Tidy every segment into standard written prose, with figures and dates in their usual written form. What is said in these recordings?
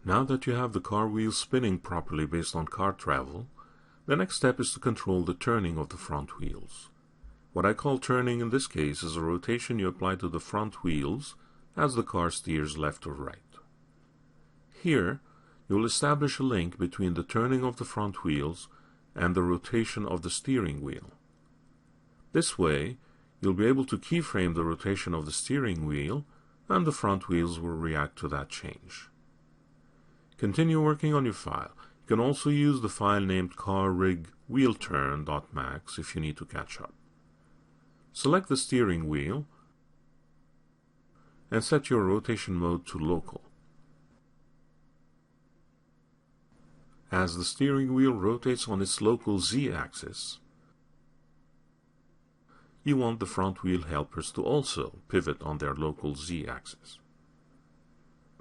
Now that you have the car wheels spinning properly based on car travel, the next step is to control the turning of the front wheels. What I call turning in this case is a rotation you apply to the front wheels as the car steers left or right. Here, you'll establish a link between the turning of the front wheels and the rotation of the steering wheel. This way, you'll be able to keyframe the rotation of the steering wheel, and the front wheels will react to that change. Continue working on your file. You can also use the file named carRigWheelTurn.max if you need to catch up. Select the steering wheel and set your rotation mode to local. As the steering wheel rotates on its local z-axis, you want the front wheel helpers to also pivot on their local z-axis.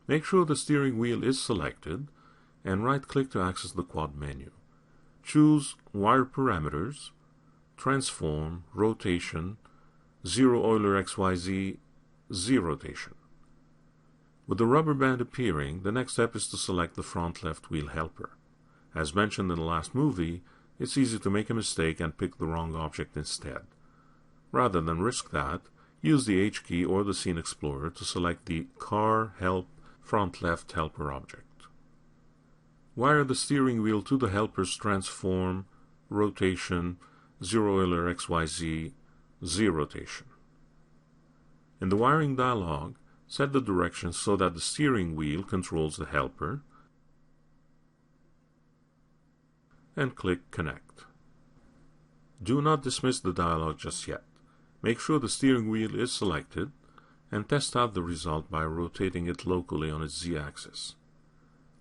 Make sure the steering wheel is selected and right-click to access the quad menu. Choose Wire Parameters, Transform, Rotation, 0 Euler XYZ, Z-Rotation. With the rubber band appearing, the next step is to select the front left wheel helper. As mentioned in the last movie, it's easy to make a mistake and pick the wrong object instead. Rather than risk that, use the H key or the Scene Explorer to select the Car Help Front Left Helper object. Wire the steering wheel to the helper's Transform, Rotation, 0 Euler XYZ, Z-Rotation. In the wiring dialog, set the directions so that the steering wheel controls the helper, and click Connect. Do not dismiss the dialog just yet. Make sure the steering wheel is selected and test out the result by rotating it locally on its z-axis.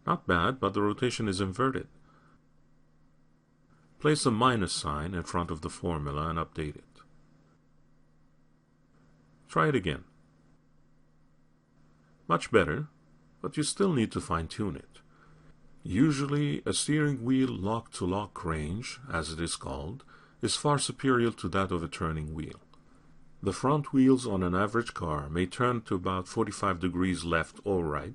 Not bad, but the rotation is inverted. Place a minus sign in front of the formula and update it. Try it again. Much better, but you still need to fine-tune it. Usually, a steering wheel lock-to-lock range, as it is called, is far superior to that of a turning wheel. The front wheels on an average car may turn to about 45 degrees left or right,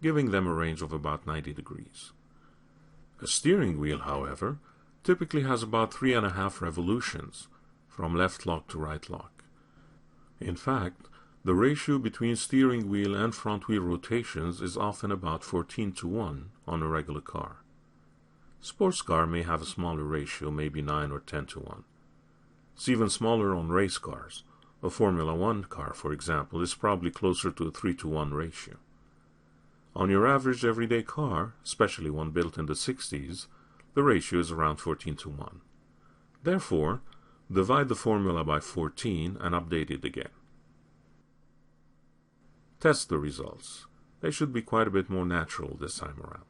giving them a range of about 90 degrees. A steering wheel, however, typically has about 3.5 revolutions, from left lock to right lock. In fact, the ratio between steering wheel and front wheel rotations is often about 14:1 on a regular car. Sports car may have a smaller ratio, maybe 9 or 10:1. It's even smaller on race cars. A Formula 1 car, for example, is probably closer to a 3:1 ratio. On your average everyday car, especially one built in the 60s, the ratio is around 14:1. Therefore, divide the formula by 14 and update it again. Test the results. They should be quite a bit more natural this time around.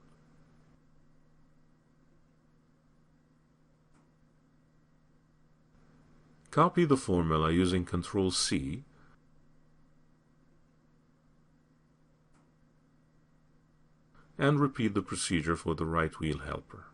Copy the formula using Ctrl-C and repeat the procedure for the right wheel helper.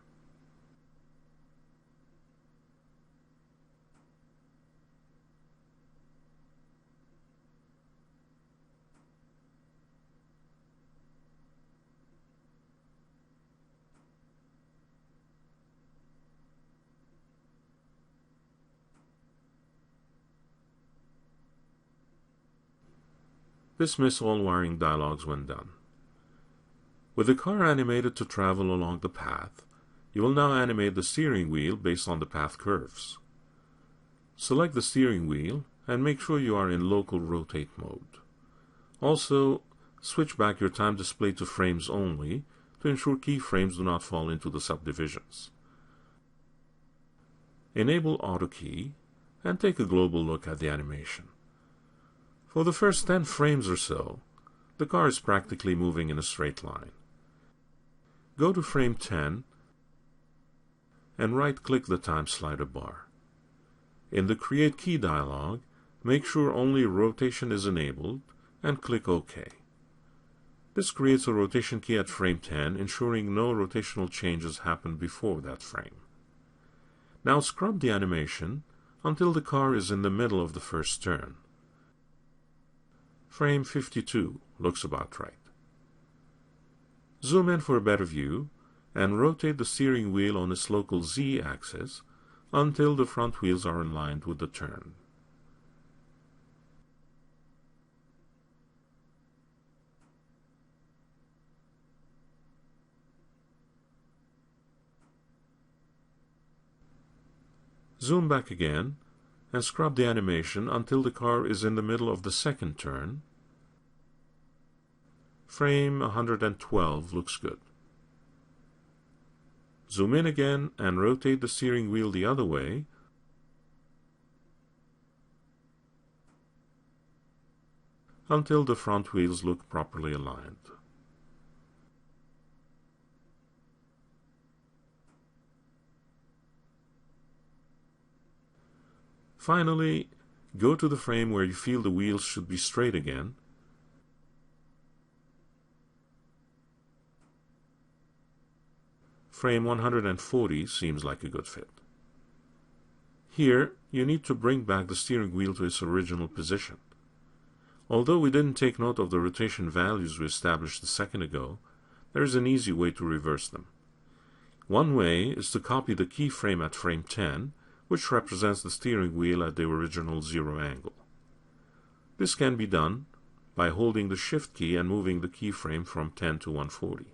Dismiss all wiring dialogs when done. With the car animated to travel along the path, you will now animate the steering wheel based on the path curves. Select the steering wheel and make sure you are in local rotate mode. Also, switch back your time display to frames only to ensure keyframes do not fall into the subdivisions. Enable Auto Key and take a global look at the animation. For the first 10 frames or so, the car is practically moving in a straight line. Go to frame 10 and right-click the time slider bar. In the Create Key dialog, make sure only rotation is enabled and click OK. This creates a rotation key at frame 10, ensuring no rotational changes happen before that frame. Now scrub the animation until the car is in the middle of the first turn. Frame 52 looks about right. Zoom in for a better view and rotate the steering wheel on its local Z-axis until the front wheels are aligned with the turn. Zoom back again and scrub the animation until the car is in the middle of the second turn. Frame 112 looks good. Zoom in again and rotate the steering wheel the other way until the front wheels look properly aligned. Finally, go to the frame where you feel the wheels should be straight again. Frame 140 seems like a good fit. Here, you need to bring back the steering wheel to its original position. Although we didn't take note of the rotation values we established a second ago, there is an easy way to reverse them. One way is to copy the keyframe at frame 10, which represents the steering wheel at the original 0 angle. This can be done by holding the Shift key and moving the keyframe from 10 to 140.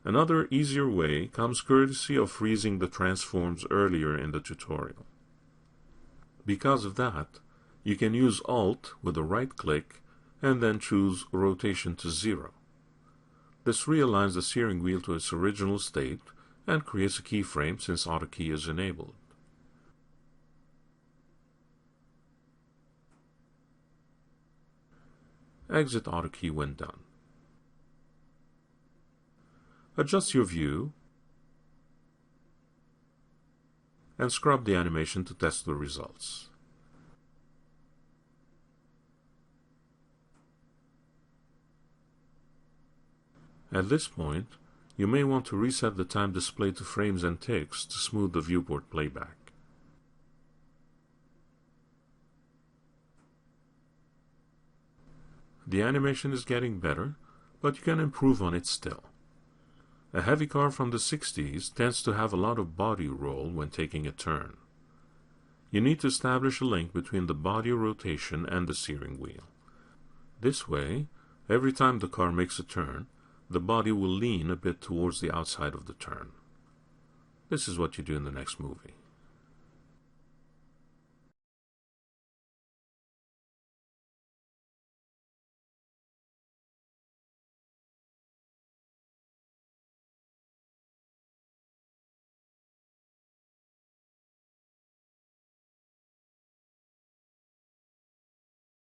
Another easier way comes courtesy of freezing the transforms earlier in the tutorial. Because of that, you can use Alt with a right-click and then choose Rotation to 0. This realigns the steering wheel to its original state and creates a keyframe since AutoKey is enabled. Exit AutoKey when done. Adjust your view and scrub the animation to test the results. At this point, you may want to reset the time displayed to frames and ticks to smooth the viewport playback. The animation is getting better, but you can improve on it still. A heavy car from the 60s tends to have a lot of body roll when taking a turn. You need to establish a link between the body rotation and the steering wheel. This way, every time the car makes a turn, the body will lean a bit towards the outside of the turn. This is what you do in the next movie.